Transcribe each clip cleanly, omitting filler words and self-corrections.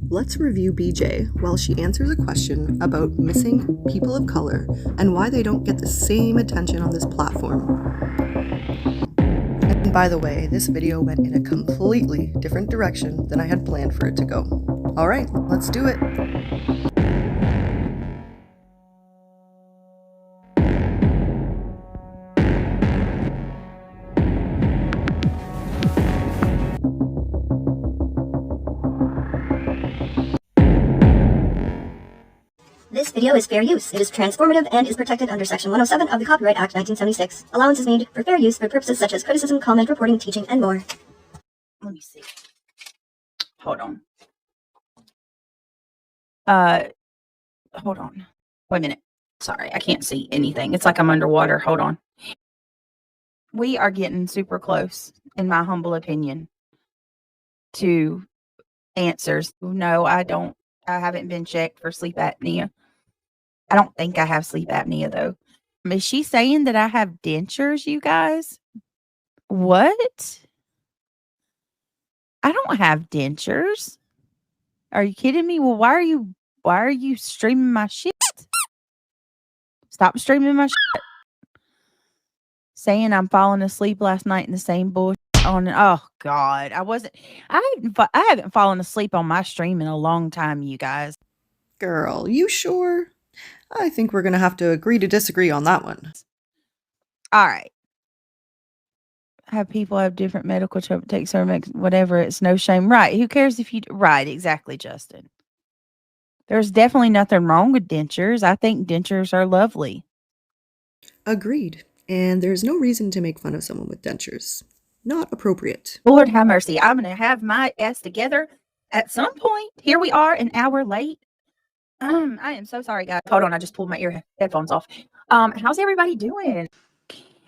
Let's review BJ while she answers a question about missing people of color and why they don't get the same attention on this platform. And by the way, this video went in a completely different direction than I had planned for it to go. Alright, let's do it. This video is fair use. It is transformative and is protected under Section 107 of the Copyright Act 1976. Allowance is made for fair use for purposes such as criticism, comment, reporting, teaching, and more. Let me see. Hold on. Hold on. Wait a minute. Sorry, I can't see anything. It's like I'm underwater. Hold on. We are getting super close, in my humble opinion, to answers. No, I don't. I haven't been checked for sleep apnea. I don't think I have sleep apnea, though. Is she saying that I have dentures, you guys? What? I don't have dentures. Are you kidding me? Well, why are you streaming my shit? Stop streaming my shit. Saying I'm falling asleep last night in the same bullshit on. Oh God, I haven't fallen asleep on my stream in a long time, you guys. Girl, you sure? I think we're gonna have to agree to disagree on that one. All right. Have people have different medical take cervix, whatever. It's no shame, right? Who cares if you right? Exactly, Justin. There's definitely nothing wrong with dentures. I think dentures are lovely. Agreed. And there's no reason to make fun of someone with dentures. Not appropriate. Lord have mercy. I'm going to have my ass together at some point. Here we are, an hour late. I am so sorry, guys. Hold on. I just pulled my headphones off. How's everybody doing?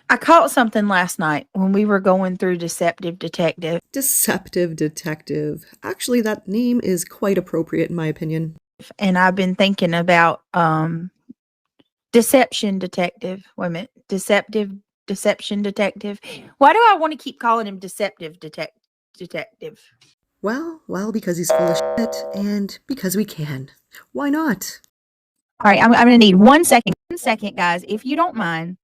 I caught something last night when we were going through Deceptive Detective. Deceptive Detective. Actually, that name is quite appropriate in my opinion. And I've been thinking about Deception Detective. Wait a minute. Deception Detective. Why do I want to keep calling him Deceptive Detective? Well, because he's full of shit and because we can. Why not? All right, I'm going to need 1 second. 1 second, guys, if you don't mind.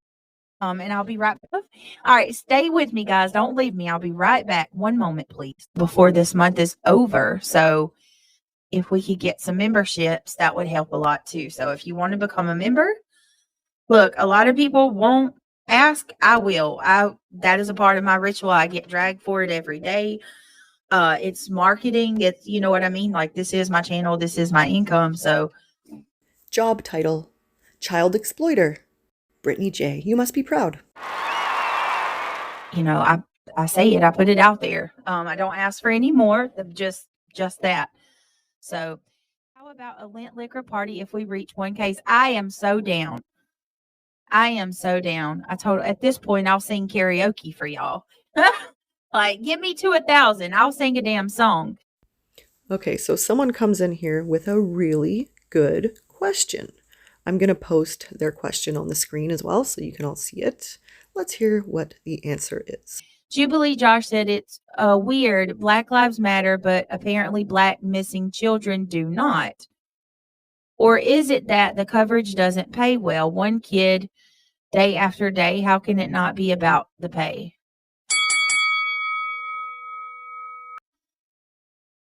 And I'll be right back. All right, stay with me, guys. Don't leave me. I'll be right back. 1 moment, please, before this month is over. So if we could get some memberships, that would help a lot too. So if you want to become a member, look, a lot of people won't ask. I will. That is a part of my ritual. I get dragged for it every day. It's marketing. It's, you know what I mean? Like, this is my channel. This is my income. So job title, child exploiter. Brittany J, you must be proud. You know, I say it, I put it out there. I don't ask for any more, just that. So how about a Lent liquor party if we reach 1 case? I am so down. I told at this point I'll sing karaoke for y'all. Like, get me to 1,000. I'll sing a damn song. Okay, so someone comes in here with a really good question. I'm going to post their question on the screen as well so you can all see it. Let's hear what the answer is. Jubilee Josh said it's weird. Black lives matter, but apparently Black missing children do not. Or is it that the coverage doesn't pay well? One kid, day after day, how can it not be about the pay?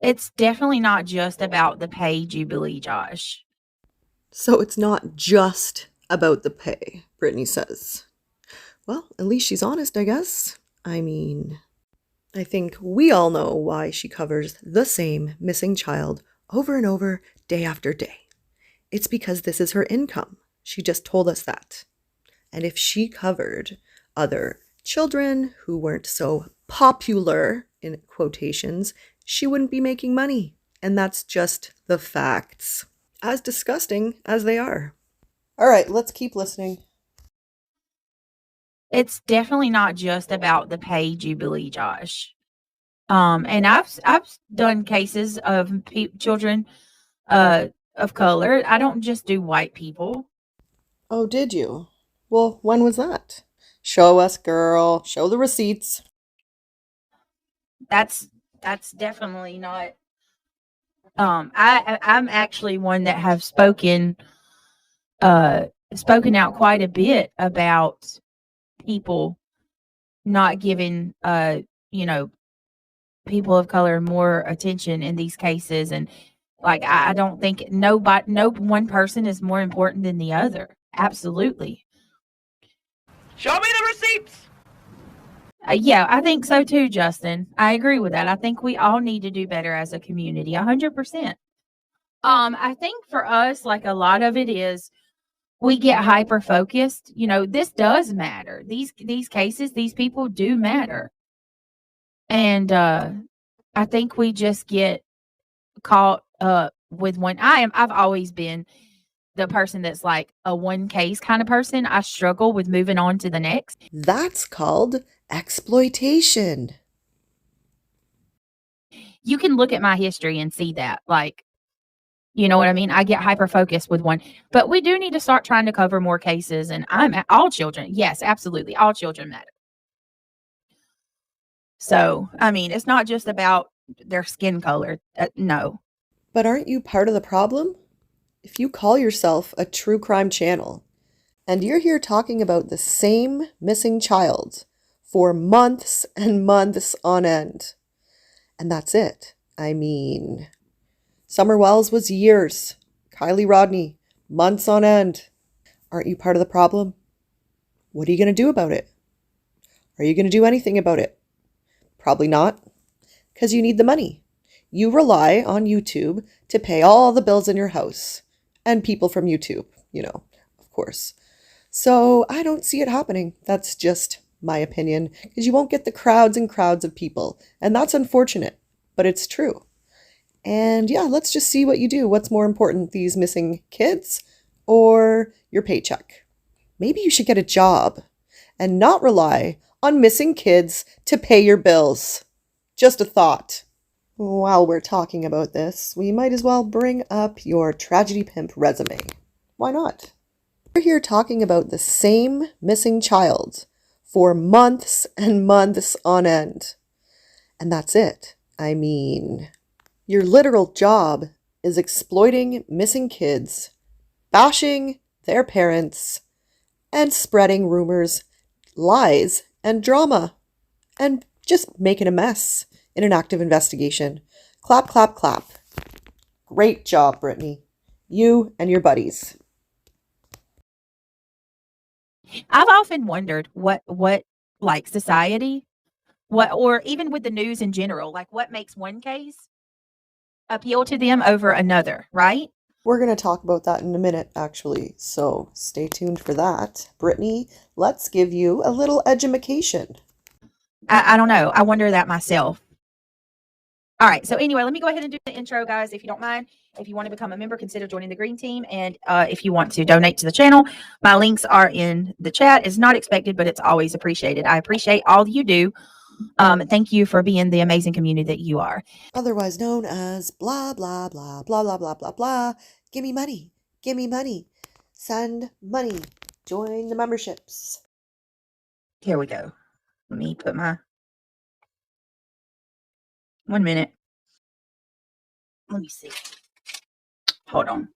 It's definitely not just about the pay, Jubilee Josh. So it's not just about the pay, Brittany says. Well, at least she's honest, I guess. I mean, I think we all know why she covers the same missing child over and over, day after day. It's because this is her income. She just told us that. And if she covered other children who weren't so popular, in quotations, she wouldn't be making money. And that's just the facts. As disgusting as they are. All right, let's keep listening. It's definitely not just about the pay, Jubilee Josh. And I've done cases of children of color. I don't just do white people. Oh, did you? Well, when was that? Show us, girl. Show the receipts. That's definitely not I'm actually one that have spoken out quite a bit about people not giving you know, people of color more attention in these cases. And like, I don't think no one person is more important than the other. Absolutely. Show me the receipts. Yeah, I think so too, Justin. I agree with that. I think we all need to do better as a community, 100%. I think for us, like, a lot of it is we get hyper focused. You know, this does matter. These cases, these people do matter. And I think we just get caught up with one. I've always been the person that's like a one case kind of person. I struggle with moving on to the next. That's called exploitation. You can look at my history and see that, like, you know what I mean? I get hyper focused with one, but we do need to start trying to cover more cases. And I'm at all children. Yes, absolutely. All children matter. So, I mean, it's not just about their skin color. No. But aren't you part of the problem? If you call yourself a true crime channel and you're here talking about the same missing child for months and months on end, and that's it. I mean, Summer Wells was years. Kylie Rodney, months on end. Aren't you part of the problem? What are you going to do about it? Are you going to do anything about it? Probably not, because you need the money. You rely on YouTube to pay all the bills in your house and people from YouTube, you know, of course. So I don't see it happening. That's just my opinion, because you won't get the crowds and crowds of people. And that's unfortunate, but it's true. And yeah, let's just see what you do. What's more important, these missing kids or your paycheck? Maybe you should get a job and not rely on missing kids to pay your bills. Just a thought. While we're talking about this, we might as well bring up your Tragedy Pimp resume. Why not? We're here talking about the same missing child for months and months on end. And that's it. I mean, your literal job is exploiting missing kids, bashing their parents, and spreading rumors, lies, and drama, and just making a mess in an active investigation. Clap, clap, clap. Great job, Brittany. You and your buddies. I've often wondered what like society, what, or even with the news in general, like what makes one case appeal to them over another, right? We're going to talk about that in a minute, actually, so stay tuned for that. Brittany, let's give you a little edumacation. I don't know. I wonder that myself. All right. So anyway, let me go ahead and do the intro, guys, if you don't mind. If you want to become a member, consider joining the green team. And if you want to donate to the channel, my links are in the chat. It's not expected, but it's always appreciated. I appreciate all you do. Thank you for being the amazing community that you are. Otherwise known as blah, blah, blah, blah, blah, blah, blah, blah. Give me money. Give me money. Send money. Join the memberships. Here we go. Let me put my 1 minute. Let me see. Hold on.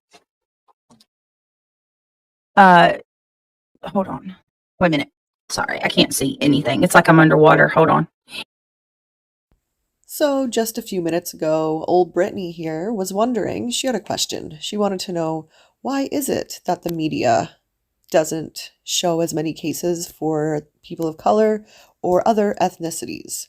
Hold on. Wait a minute. Sorry, I can't see anything. It's like I'm underwater. Hold on. So just a few minutes ago, old Brittany here was wondering, she had a question. She wanted to know, why is it that the media doesn't show as many cases for people of color or other ethnicities?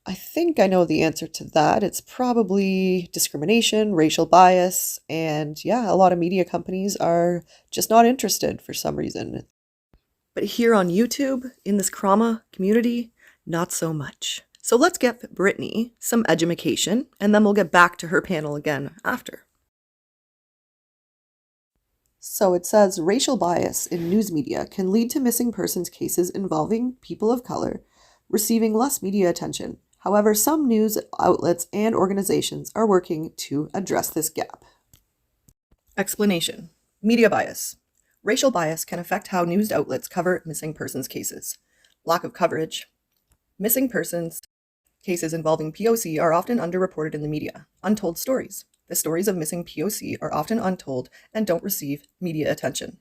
I think I know the answer to that. It's probably discrimination, racial bias, and yeah, a lot of media companies are just not interested for some reason. But here on YouTube, in this Krama community, not so much. So let's get Brittany some edumacation, and then we'll get back to her panel again after. So it says, racial bias in news media can lead to missing persons cases involving people of color receiving less media attention. However, some news outlets and organizations are working to address this gap. Explanation. Media bias. Racial bias can affect how news outlets cover missing persons cases. Lack of coverage. Missing persons cases involving POC are often underreported in the media. Untold stories. The stories of missing POC are often untold and don't receive media attention.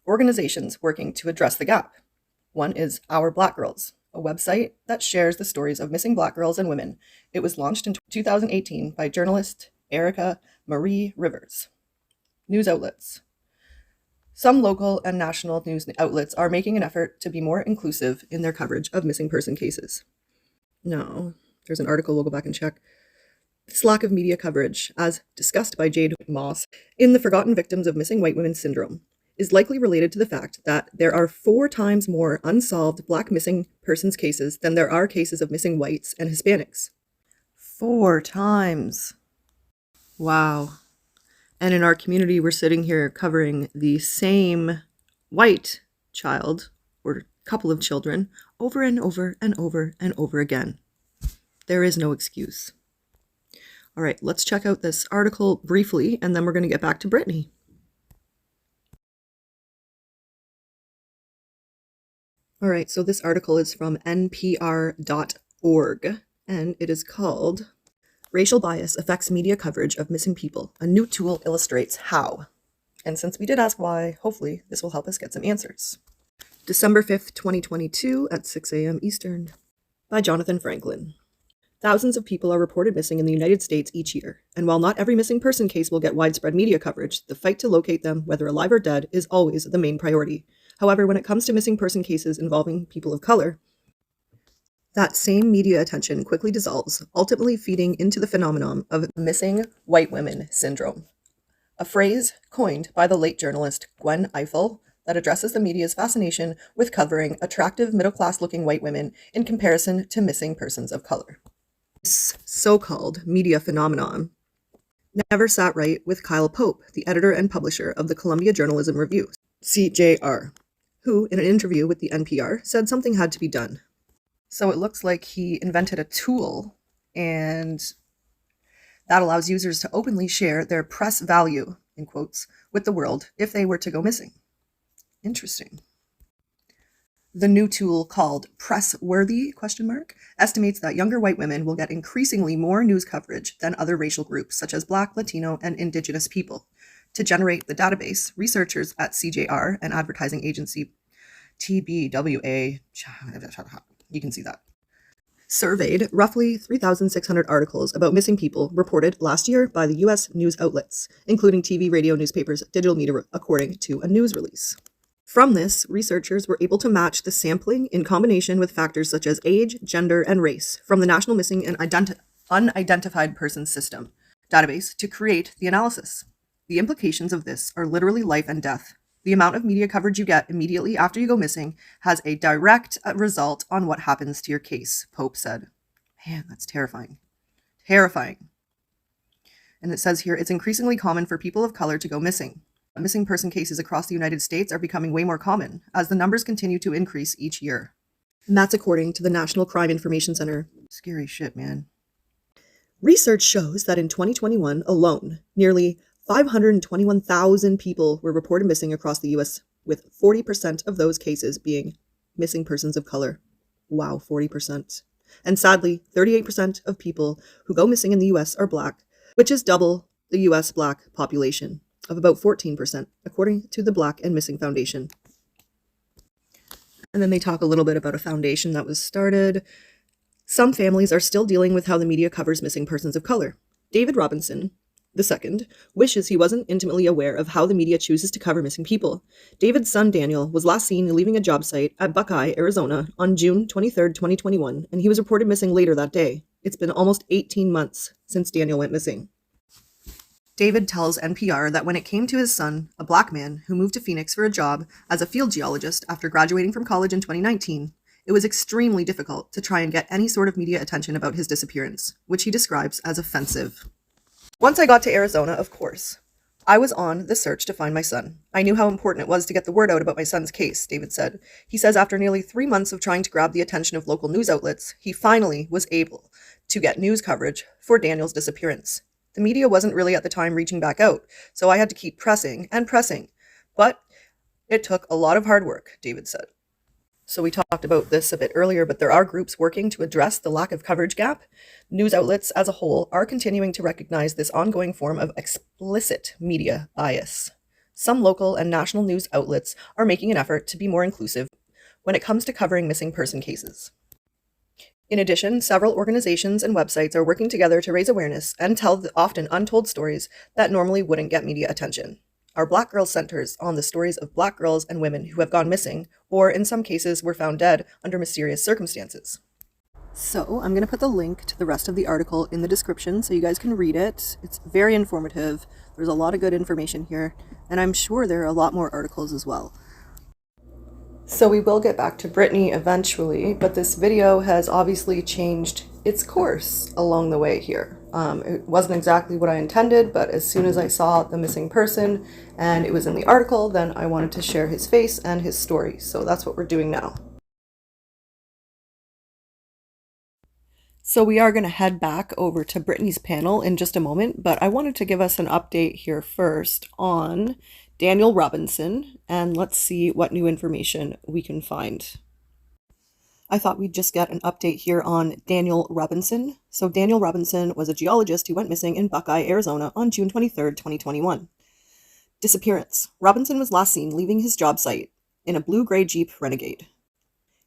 Organizations working to address the gap. One is Our Black Girls, a website that shares the stories of missing Black girls and women. It was launched in 2018 by journalist Erica Marie Rivers. News outlets. Some local and national news outlets are making an effort to be more inclusive in their coverage of missing person cases. No, there's an article, we'll go back and check. This lack of media coverage, as discussed by Jade Moss in The Forgotten Victims of Missing White Women Syndrome, is likely related to the fact that there are 4 times more unsolved Black missing persons cases than there are cases of missing whites and Hispanics. 4 times. Wow. And in our community, we're sitting here covering the same white child or couple of children over and over and over and over again. There is no excuse. All right, let's check out this article briefly, and then we're going to get back to Brittany. All right, so this article is from npr.org, and it is called Racial Bias Affects Media Coverage of Missing People. A New Tool Illustrates How. And since we did ask why, hopefully this will help us get some answers. December 5th, 2022 at 6 a.m. Eastern, by Jonathan Franklin. Thousands of people are reported missing in the United States each year, and while not every missing person case will get widespread media coverage, the fight to locate them, whether alive or dead, is always the main priority. However, when it comes to missing person cases involving people of color, that same media attention quickly dissolves, ultimately feeding into the phenomenon of missing white women syndrome, a phrase coined by the late journalist Gwen Ifill that addresses the media's fascination with covering attractive middle-class-looking white women in comparison to missing persons of color. This so-called media phenomenon never sat right with Kyle Pope, the editor and publisher of the Columbia Journalism Review, CJR, who, in an interview with the NPR, said something had to be done. So it looks like he invented a tool, and that allows users to openly share their press value, in quotes, with the world if they were to go missing. Interesting. The new tool, called Pressworthy, estimates that younger white women will get increasingly more news coverage than other racial groups, such as Black, Latino, and Indigenous people. To generate the database, researchers at CJR, an advertising agency, TBWA, you can see that, surveyed roughly 3,600 articles about missing people reported last year by the U.S. news outlets, including TV, radio, newspapers, digital media, according to a news release. From this, researchers were able to match the sampling in combination with factors such as age, gender, and race from the National Missing and Unidentified Persons System database to create the analysis. The implications of this are literally life and death. The amount of media coverage you get immediately after you go missing has a direct result on what happens to your case, Pope said. Man, that's terrifying. Terrifying. And it says here, it's increasingly common for people of color to go missing. Missing person cases across the United States are becoming way more common as the numbers continue to increase each year. And that's according to the National Crime Information Center. Scary shit, man. Research shows that in 2021 alone, nearly 521,000 people were reported missing across the U.S., with 40% of those cases being missing persons of color. Wow, 40%. And sadly, 38% of people who go missing in the U.S. are Black, which is double the U.S. Black population of about 14%, according to the Black and Missing Foundation. And then they talk a little bit about a foundation that was started. Some families are still dealing with how the media covers missing persons of color. David Robinson II wishes he wasn't intimately aware of how the media chooses to cover missing people. David's son Daniel was last seen leaving a job site at Buckeye, Arizona on June 23, 2021, and he was reported missing later that day. It's been almost 18 months since Daniel went missing. David tells NPR that when it came to his son, a Black man who moved to Phoenix for a job as a field geologist after graduating from college in 2019, it was extremely difficult to try and get any sort of media attention about his disappearance, which he describes as offensive. Once I got to Arizona, of course, I was on the search to find my son. I knew how important it was to get the word out about my son's case, David said. He says after nearly 3 months of trying to grab the attention of local news outlets, he finally was able to get news coverage for Daniel's disappearance. The media wasn't really at the time reaching back out, so I had to keep pressing and pressing. But it took a lot of hard work, David said. So we talked about this a bit earlier, but there are groups working to address the lack of coverage gap. News outlets as a whole are continuing to recognize this ongoing form of explicit media bias. Some local and national news outlets are making an effort to be more inclusive when it comes to covering missing person cases. In addition, several organizations and websites are working together to raise awareness and tell the often untold stories that normally wouldn't get media attention. Our Black Girls centers on the stories of Black girls and women who have gone missing, or in some cases were found dead under mysterious circumstances. So I'm going to put the link to the rest of the article in the description so you guys can read it. It's very informative. There's a lot of good information here, and I'm sure there are a lot more articles as well. So we will get back to Brittany eventually, but this video has obviously changed its course along the way here. It wasn't exactly what I intended, but as soon as I saw the missing person and it was in the article, then I wanted to share his face and his story. So that's what we're doing now. So we are going to head back over to Brittany's panel in just a moment, but I wanted to give us an update here first on Daniel Robinson, and let's see what new information we can find. I thought we'd just get an update here on Daniel Robinson. So Daniel Robinson was a geologist who went missing in Buckeye, Arizona on June 23rd, 2021. Disappearance. Robinson was last seen leaving his job site in a blue-gray Jeep Renegade.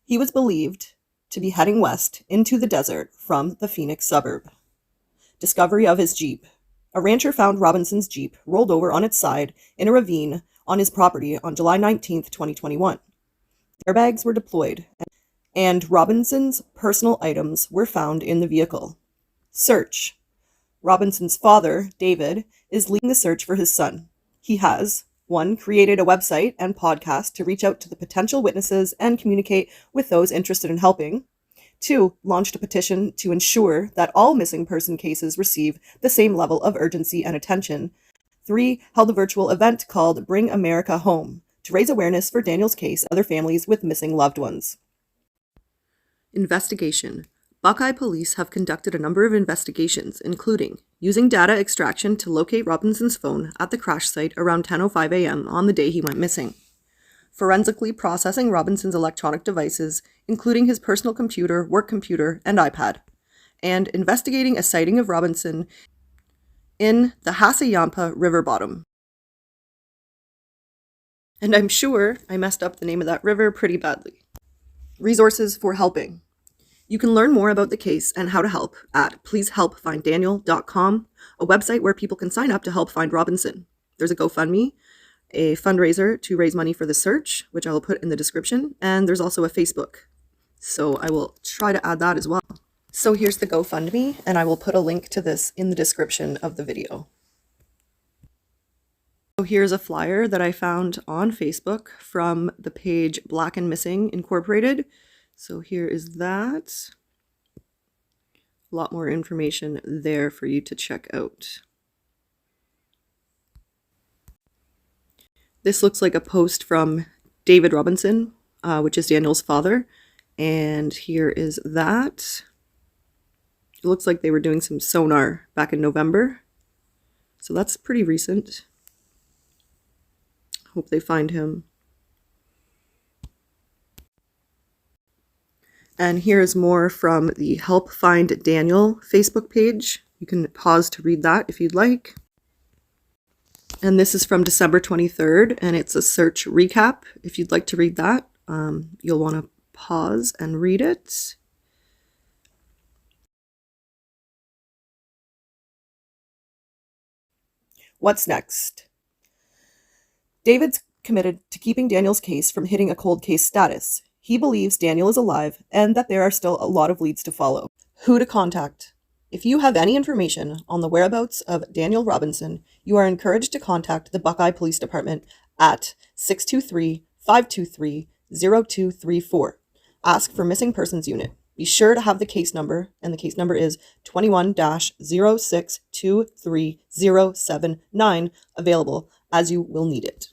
He was believed to be heading west into the desert from the Phoenix suburb. Discovery of his Jeep. A rancher found Robinson's Jeep rolled over on its side in a ravine on his property on July 19th, 2021. Airbags were deployed, and Robinson's personal items were found in the vehicle. Search. Robinson's father, David, is leading the search for his son. He has 1. Created a website and podcast to reach out to the potential witnesses and communicate with those interested in helping. 2. Launched a petition to ensure that all missing person cases receive the same level of urgency and attention. 3. Held a virtual event called Bring America Home to raise awareness for Daniel's case and other families with missing loved ones. Investigation. Buckeye police have conducted a number of investigations, including using data extraction to locate Robinson's phone at the crash site around 10:05 a.m. on the day he went missing, forensically processing Robinson's electronic devices, including his personal computer, work computer, and iPad, and investigating a sighting of Robinson in the Hassayampa River bottom. And I'm sure I messed up the name of that river pretty badly. Resources for helping. You can learn more about the case and how to help at pleasehelpfinddaniel.com, a website where people can sign up to help find Robinson. There's a GoFundMe, a fundraiser to raise money for the search, which I will put in the description, and there's also a Facebook. So I will try to add that as well. So here's the GoFundMe, and I will put a link to this in the description of the video. So here's a flyer that I found on Facebook from the page Black and Missing Incorporated. So here is that. A lot more information there for you to check out. This looks like a post from David Robinson, which is Daniel's father. And here is that. It looks like they were doing some sonar back in November. So that's pretty recent. Hope they find him. And here's more from the Help Find Daniel Facebook page. You can pause to read that if you'd like. And this is from December 23rd, and it's a search recap. If you'd like to read that, you'll want to pause and read it. What's next? David's committed to keeping Daniel's case from hitting a cold case status. He believes Daniel is alive and that there are still a lot of leads to follow. Who to contact? If you have any information on the whereabouts of Daniel Robinson, you are encouraged to contact the Buckeye Police Department at 623-523-0234. Ask for Missing Persons Unit. Be sure to have the case number, and the case number is 21-0623079 available, as you will need it.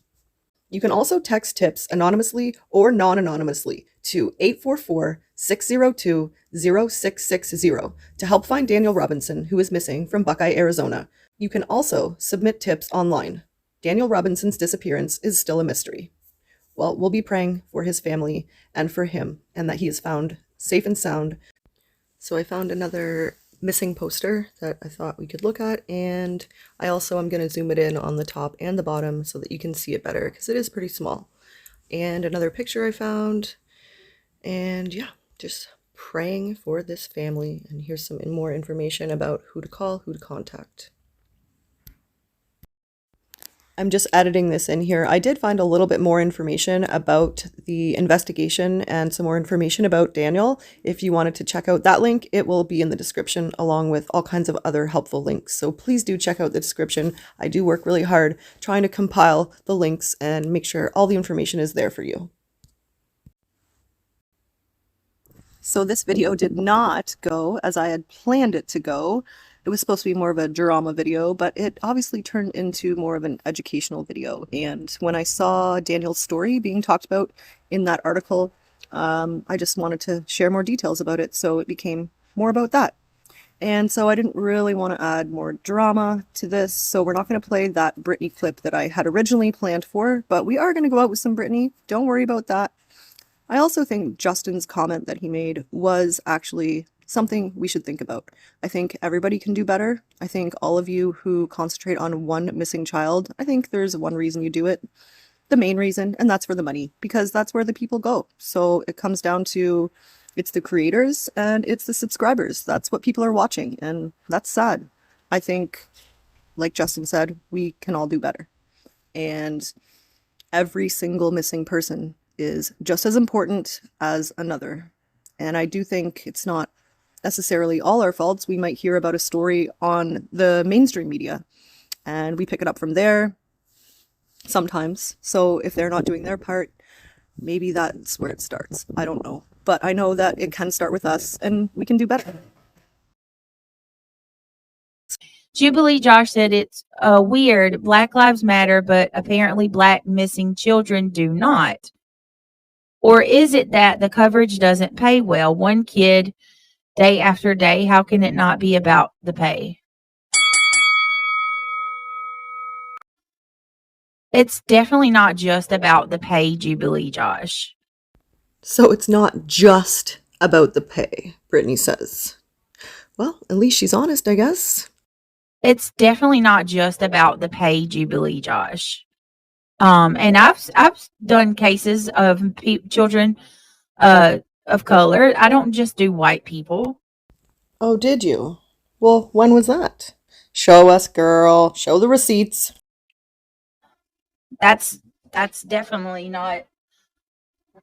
You can also text tips anonymously or non-anonymously to 844-602-0660 to help find Daniel Robinson, who is missing from Buckeye, Arizona. You can also submit tips online. Daniel Robinson's disappearance is still a mystery. well, we'll be praying for his family and for him, and that he is found safe and sound. So I found another missing poster that I thought we could look at, and I also am going to zoom it in on the top and the bottom so that you can see it better, because it is pretty small. And another picture I found, and yeah, just praying for this family. And here's some more information about who to call, who to contact. I'm just editing this in here. I did find a little bit more information about the investigation and some more information about Daniel. If you wanted to check out that link, it will be in the description along with all kinds of other helpful links. So please do check out the description. I do work really hard trying to compile the links and make sure all the information is there for you. So this video did not go as I had planned it to go. It was supposed to be more of a drama video, but it obviously turned into more of an educational video. And when I saw Daniel's story being talked about in that article, I just wanted to share more details about it. So it became more about that. And so I didn't really want to add more drama to this. So we're not going to play that Britney clip that I had originally planned for, but we are going to go out with some Britney. Don't worry about that. I also think Justin's comment that he made was actually something we should think about. I think everybody can do better. I think all of you who concentrate on one missing child, I think there's one reason you do it. The main reason, and that's for the money, because that's where the people go. So it comes down to it's the creators and it's the subscribers. That's what people are watching, and that's sad. I think, like Justin said, we can all do better. And every single missing person is just as important as another. And I do think it's not necessarily all our faults. We might hear about a story on the mainstream media and we pick it up from there sometimes. So if they're not doing their part, maybe that's where it starts. I don't know. But I know that it can start with us and we can do better. Jubilee Josh said it's weird. Black Lives Matter, but apparently Black missing children do not. Or is it that the coverage doesn't pay well? One kid, day after day, how can it not be about the pay? It's definitely not just about the pay, Jubilee Josh. So it's not just about the pay, Brittany says. Well, at least she's honest, I guess. It's definitely not just about the pay, Jubilee Josh. And I've done cases of children of color. I don't just do white people. Oh, did you? Well, when was that? Show us, girl. Show the receipts. That's definitely not.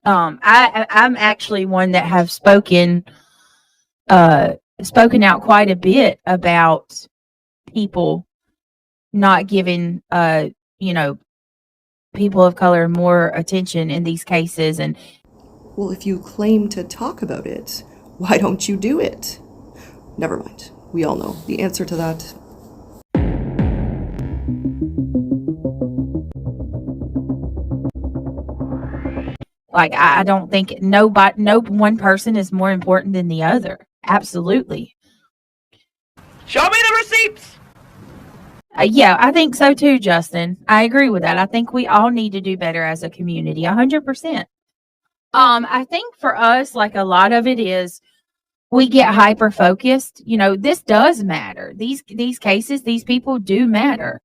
I'm actually one that have spoken out quite a bit about people not giving people of color more attention in these cases. And well, if you claim to talk about it, why don't you do it? Never mind. We all know the answer to that. like I don't think no one person is more important than the other. Absolutely. Show me the receipts. Yeah, I think so too, Justin. I agree with that. I think we all need to do better as a community, 100%. I think for us, like a lot of it is we get hyper focused. This does matter. These cases, these people do matter.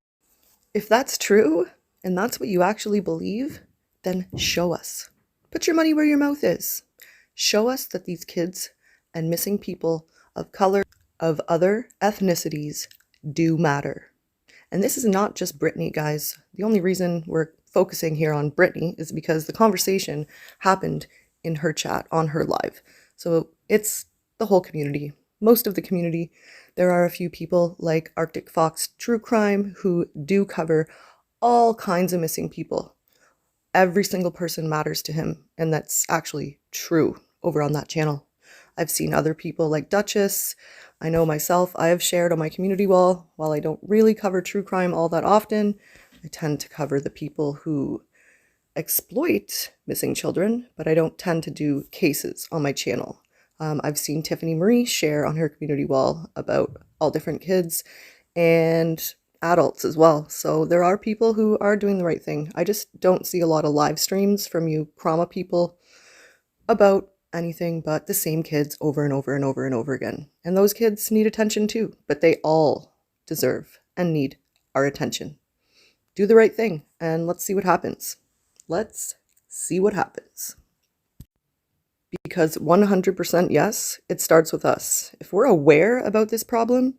If that's true, and that's what you actually believe, then show us. Put your money where your mouth is. Show us that these kids and missing people of color, of other ethnicities, do matter. And this is not just Brittany, guys. The only reason we're focusing here on Brittany is because the conversation happened in her chat, on her live. So it's the whole community. Most of the community. There are a few people like Arctic Fox True Crime who do cover all kinds of missing people. Every single person matters to him, and that's actually true over on that channel. I've seen other people like Duchess. I know myself, I have shared on my community wall. While I don't really cover true crime all that often, I tend to cover the people who exploit missing children, but I don't tend to do cases on my channel. I've seen Tiffany Marie share on her community wall about all different kids, and adults as well. So there are people who are doing the right thing. I just don't see a lot of live streams from you trauma people about anything but the same kids over and over and over and over again. And those kids need attention too, but they all deserve and need our attention. Do the right thing and let's see what happens. Let's see what happens. Because 100% yes, it starts with us. If we're aware about this problem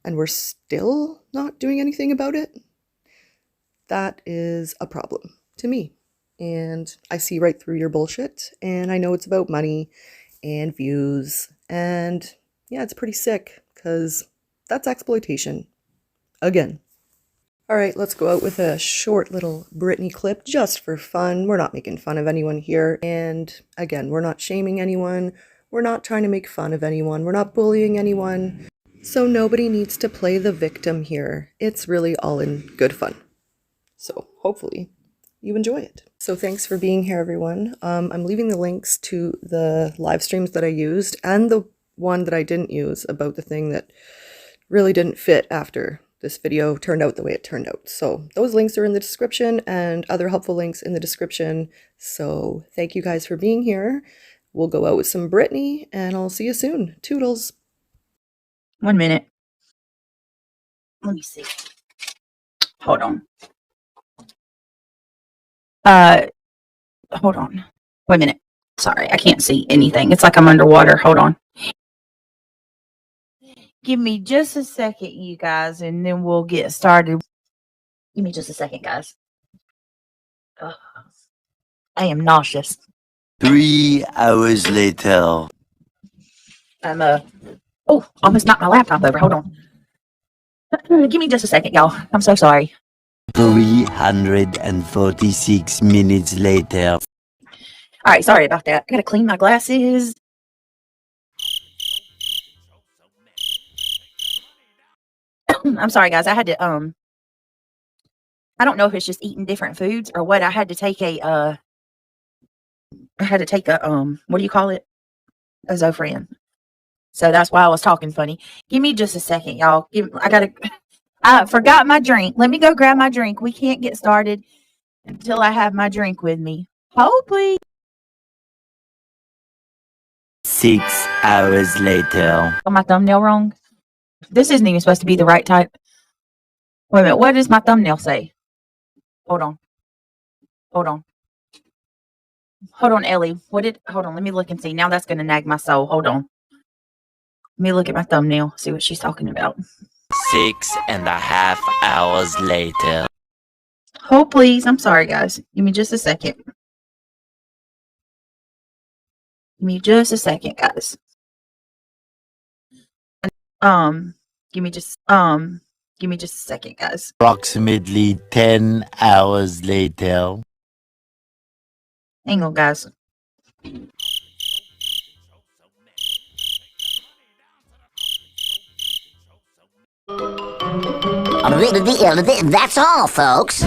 and we're still not doing anything about it, that is a problem to me. And I see right through your bullshit, and I know it's about money and views, and yeah, it's pretty sick, because that's exploitation. Again. Alright, let's go out with a short little Britney clip, just for fun. We're not making fun of anyone here, and again, we're not shaming anyone, we're not trying to make fun of anyone, we're not bullying anyone, so nobody needs to play the victim here. It's really all in good fun. So, hopefully, you enjoy it. So thanks for being here, everyone. I'm leaving the links to the live streams that I used and the one that I didn't use about the thing that really didn't fit after this video turned out the way it turned out. So those links are in the description and other helpful links in the description. So thank you guys for being here. We'll go out with some Britney and I'll see you soon. Toodles. 1 minute. Let me see. Hold on. Hold on. Wait a minute. Sorry, I can't see anything. It's like I'm underwater. Hold on. Give me just a second, you guys, and then we'll get started. Give me just a second, guys. Ugh. I am nauseous. 3 hours later. I'm almost knocked my laptop over. Hold on. Give me just a second, y'all. I'm so sorry. 346 minutes later. All right, sorry about that. I gotta clean my glasses. I'm sorry, guys. I had to I don't know if it's just eating different foods or what. I had to take a what do you call it? A Zofran. So that's why I was talking funny. Give me just a second, y'all. I forgot my drink. Let me go grab my drink. We can't get started until I have my drink with me. Hold, please. 6 hours later. Got my thumbnail wrong. This isn't even supposed to be the right type. Wait a minute. What does my thumbnail say? Hold on. Hold on. Hold on, Ellie. Hold on. Let me look and see. Now that's going to nag my soul. Hold on. Let me look at my thumbnail. See what she's talking about. 6.5 hours later. Hold, please. I'm sorry, guys. Give me just a second. Give me just a second, guys. Give me just a second, guys. Approximately 10 hours later. Hang on, guys. That's all, folks.